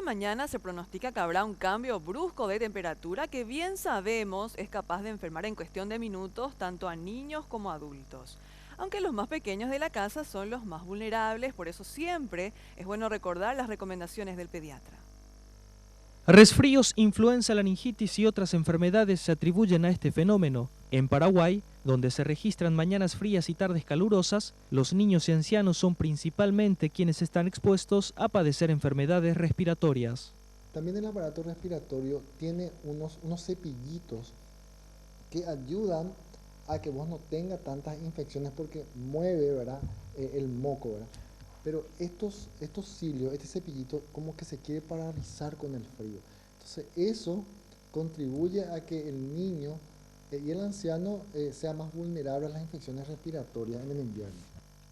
mañana se pronostica que habrá un cambio brusco de temperatura que bien sabemos es capaz de enfermar en cuestión de minutos tanto a niños como a adultos. Aunque los más pequeños de la casa son los más vulnerables, por eso siempre es bueno recordar las recomendaciones del pediatra. Resfríos, influenza, laringitis y otras enfermedades se atribuyen a este fenómeno. En Paraguay, donde se registran mañanas frías y tardes calurosas, los niños y ancianos son principalmente quienes están expuestos a padecer enfermedades respiratorias. También el aparato respiratorio tiene unos cepillitos que ayudan a que vos no tengas tantas infecciones porque mueve, ¿verdad? El moco, ¿verdad? Pero estos cilios, este cepillito, como que se quiere paralizar con el frío. Entonces eso contribuye a que el niño y el anciano sea más vulnerable a las infecciones respiratorias en el invierno.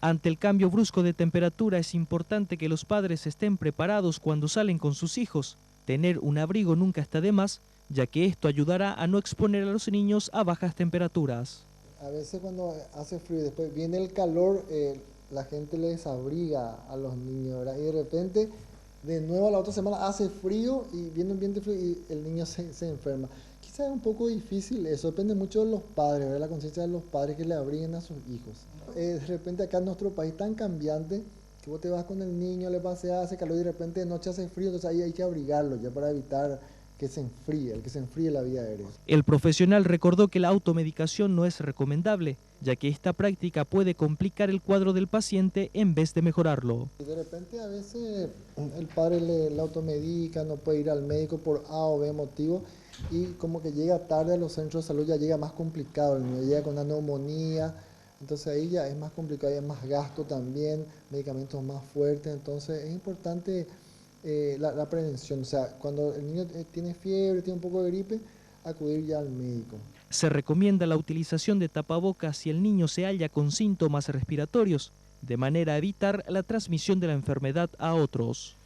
Ante el cambio brusco de temperatura es importante que los padres estén preparados cuando salen con sus hijos. Tener un abrigo nunca está de más, ya que esto ayudará a no exponer a los niños a bajas temperaturas. A veces cuando hace frío y después viene el calor, la gente les desabriga a los niños, ¿verdad? Y de repente, de nuevo la otra semana hace frío y viene un viento frío y el niño se enferma. Quizás es un poco difícil eso, depende mucho de los padres, ¿verdad? La conciencia de los padres que le abriguen a sus hijos. De repente acá en nuestro país tan cambiante, que vos te vas con el niño, le paseas, hace calor y de repente de noche hace frío, entonces ahí hay que abrigarlo ya para evitar que se enfríe la vía aérea. El profesional recordó que la automedicación no es recomendable, ya que esta práctica puede complicar el cuadro del paciente en vez de mejorarlo. De repente a veces el padre le automedica, no puede ir al médico por A o B motivo y como que llega tarde a los centros de salud, ya llega más complicado, el niño llega con una neumonía, entonces ahí ya es más complicado, hay más gasto también, medicamentos más fuertes, entonces es importante la prevención, o sea, cuando el niño tiene fiebre, tiene un poco de gripe, acudir ya al médico. Se recomienda la utilización de tapabocas si el niño se halla con síntomas respiratorios, de manera a evitar la transmisión de la enfermedad a otros.